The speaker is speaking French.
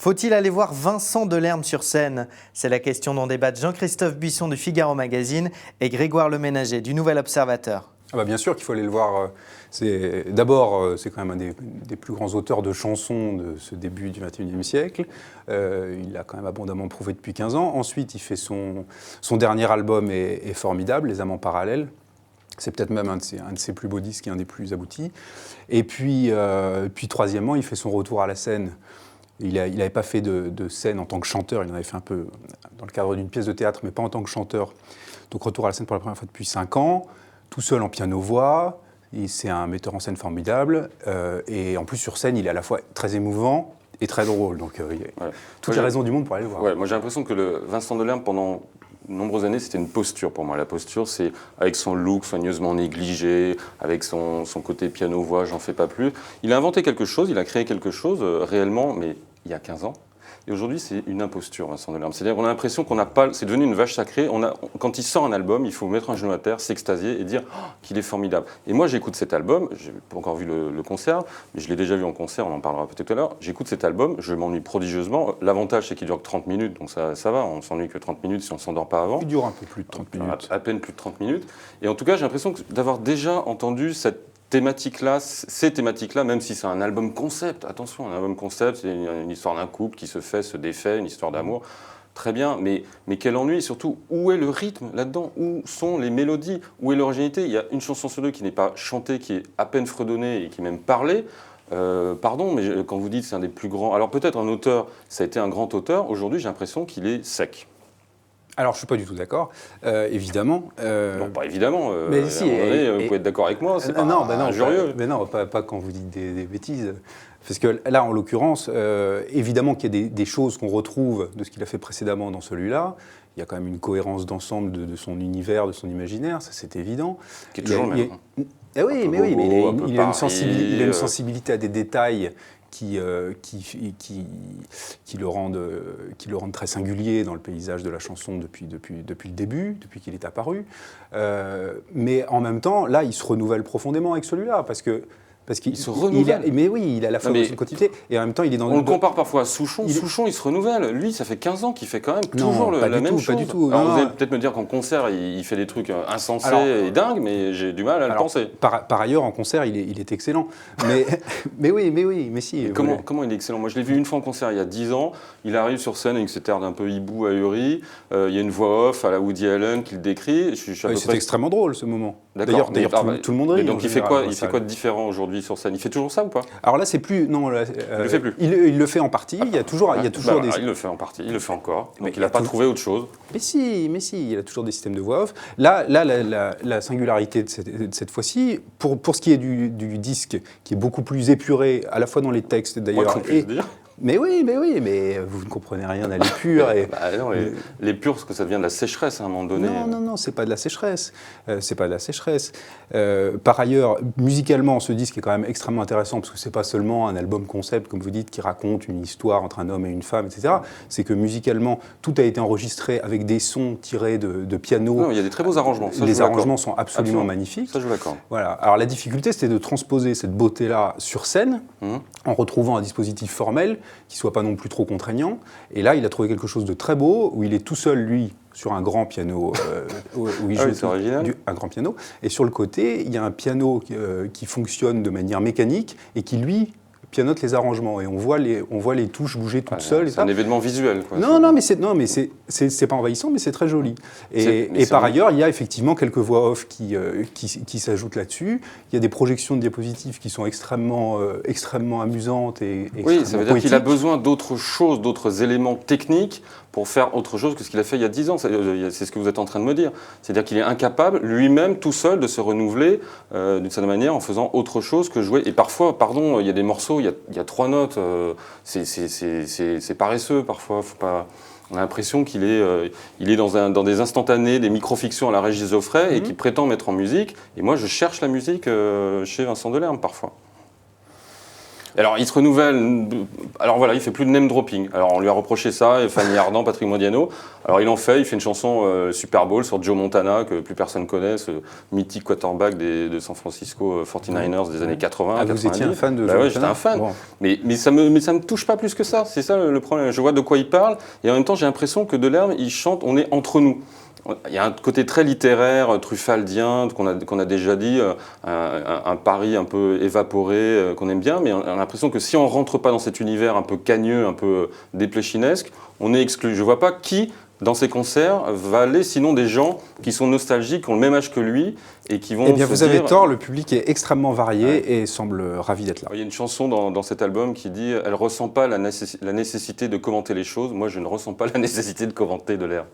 Faut-il aller voir Vincent Delerme sur scène? C'est la question dont débattent Jean-Christophe Buisson du Figaro Magazine et Grégoire Leménager du Nouvel Observateur. Ah bah bien sûr qu'il faut aller le voir. D'abord, c'est quand même un des plus grands auteurs de chansons de ce début du XXIe siècle. Il a quand même abondamment prouvé depuis 15 ans. Ensuite, il fait son dernier album est formidable, Les Amants parallèles. C'est peut-être même un de ses plus beaux disques et un des plus aboutis. Et puis troisièmement, il fait son retour à la scène. Il n'avait pas fait de scène en tant que chanteur, il en avait fait un peu dans le cadre d'une pièce de théâtre, mais pas en tant que chanteur. Donc retour à la scène pour la première fois depuis 5 ans, tout seul en piano-voix. C'est un metteur en scène formidable. Et en plus, sur scène, il est à la fois très émouvant et très drôle. Donc il y a toutes les raisons du monde pour aller le voir. Ouais, moi j'ai l'impression que le Vincent Delerme, pendant de nombreuses années, c'était une posture pour moi. La posture, c'est avec son look soigneusement négligé, avec son côté piano-voix, j'en fais pas plus. Il a inventé quelque chose, il a créé quelque chose réellement, mais il y a 15 ans. Et aujourd'hui, c'est une imposture, Vincent Delerme. C'est-à-dire qu'on a l'impression qu'on n'a pas... C'est devenu une vache sacrée. Quand il sort un album, il faut mettre un genou à terre, s'extasier et dire qu'il est formidable. Et moi, j'écoute cet album. Je n'ai pas encore vu le concert, mais je l'ai déjà vu en concert, on en parlera peut-être tout à l'heure. J'écoute cet album, je m'ennuie prodigieusement. L'avantage, c'est qu'il dure que 30 minutes, donc ça va. On s'ennuie que 30 minutes si on ne s'endort pas avant. Il dure un peu plus de 30 minutes. À peine plus de 30 minutes. Et en tout cas, j'ai l'impression d'avoir déjà entendu ces thématiques-là, même si c'est un album concept, attention, un album concept, c'est une histoire d'un couple qui se défait, une histoire d'amour, très bien, mais quel ennui, et surtout, où est le rythme là-dedans? Où sont les mélodies? Où est l'originalité? Il y a une chanson sur deux qui n'est pas chantée, qui est à peine fredonnée et qui est même parlée. Pardon, mais quand vous dites c'est un des plus grands... Alors peut-être un auteur, ça a été un grand auteur, aujourd'hui j'ai l'impression qu'il est sec. Alors, je ne suis pas du tout d'accord, évidemment. Non, pas évidemment. Mais si, vous pouvez être d'accord avec moi, c'est pas injurieux. Mais non, pas quand vous dites des bêtises. Parce que là, en l'occurrence, évidemment qu'il y a des choses qu'on retrouve de ce qu'il a fait précédemment dans celui-là. Il y a quand même une cohérence d'ensemble de son univers, de son imaginaire, ça c'est évident. Qui est toujours le même. Ah oui, mais il a une sensibilité à des détails qui le rendent très singulier dans le paysage de la chanson depuis le début, depuis qu'il est apparu. Mais en même temps, là, il se renouvelle profondément avec celui-là, parce qu'il se renouvelle. Mais oui, il a la fois dans une continuité, et en même temps, il est dans... On le compare parfois à Souchon. Souchon, il se renouvelle. Lui, ça fait 15 ans qu'il fait quand même toujours la même chose. Pas du tout. Alors, vous allez peut-être me dire qu'en concert, il fait des trucs insensés et dingues, mais j'ai du mal à le penser. Par ailleurs, en concert, il est excellent. Mais si. Comment il est excellent? Moi, je l'ai vu une fois en concert il y a 10 ans. Il arrive sur scène avec cet air d'un peu hibou ahuri. Il y a une voix off à la Woody Allen qui le décrit. C'est extrêmement drôle, ce moment. D'ailleurs, tout le monde rit. Donc, il fait quoi de différent aujourd'hui sur scène? Il fait toujours ça ou pas? Alors là, c'est plus... Non, il le fait plus. Il le fait en partie. Il y a toujours des... Il le fait en partie. Il le fait encore. Donc, il n'a pas trouvé autre chose. Mais si. Il a toujours des systèmes de voix off. Là, la singularité de cette fois-ci, pour ce qui est du disque, qui est beaucoup plus épuré, à la fois dans les textes d'ailleurs... Mais oui, mais vous ne comprenez rien à l'épure. L'épure, parce que ça devient de la sécheresse à un moment donné. Non, c'est pas de la sécheresse. Par ailleurs, musicalement, ce disque est quand même extrêmement intéressant, parce que c'est pas seulement un album concept, comme vous dites, qui raconte une histoire entre un homme et une femme, etc. C'est que musicalement, tout a été enregistré avec des sons tirés de piano. Non, il y a des très beaux arrangements. Les arrangements sont absolument magnifiques. Ça, je vous l'accorde. Voilà. Alors la difficulté, c'était de transposer cette beauté-là sur scène, en retrouvant un dispositif formel qui soit pas non plus trop contraignant. Et là, il a trouvé quelque chose de très beau, où il est tout seul, lui, sur un grand piano, où il joue un grand piano. Et sur le côté, il y a un piano qui fonctionne de manière mécanique et qui, lui, pianote les arrangements. Et on voit les touches bouger toutes seules. C'est un événement visuel, quoi. Non, mais c'est pas envahissant, mais c'est très joli. Et par ailleurs, il y a effectivement quelques voix off qui s'ajoutent là-dessus. Il y a des projections de diapositives qui sont extrêmement amusantes et oui, ça veut dire qu'il a besoin d'autres choses, d'autres éléments techniques pour faire autre chose que ce qu'il a fait il y a 10 ans. C'est ce que vous êtes en train de me dire. C'est-à-dire qu'il est incapable, lui-même, tout seul, de se renouveler d'une certaine manière en faisant autre chose que jouer. Et parfois, pardon, il y a des morceaux, il y a 3 notes. C'est paresseux, parfois. On a l'impression qu'il est dans des instantanés, des micro-fictions à la Régis Geoffrey et qu'il prétend mettre en musique. Et moi, je cherche la musique chez Vincent Delerme, parfois. Alors, il se renouvelle. Alors voilà, il fait plus de name dropping. Alors, on lui a reproché ça, et Fanny Ardant, Patrick Modiano. Alors, il fait une chanson Super Bowl sur Joe Montana, que plus personne connaît, ce mythique quarterback de San Francisco 49ers des années 80. Ah, vous étiez un fan de Joe Ouais, Montana? j'étais un fan. Bon. Mais ça me touche pas plus que ça. C'est ça le problème. Je vois de quoi il parle, et en même temps, j'ai l'impression que Delerme, il chante, on est entre nous. Il y a un côté très littéraire, truffaldien, qu'on a déjà dit, un Paris un peu évaporé, qu'on aime bien, mais on a l'impression que si on ne rentre pas dans cet univers un peu cagneux, un peu dépléchinesque, on est exclu. Je ne vois pas qui, dans ces concerts, va aller, sinon des gens qui sont nostalgiques, qui ont le même âge que lui, et qui vont Eh bien, se vous avez dire... tort, le public est extrêmement varié et semble ravi d'être là. Il y a une chanson dans cet album qui dit « Elle ne ressent pas la nécessité de commenter les choses. Moi, je ne ressens pas la nécessité de commenter Delerme. »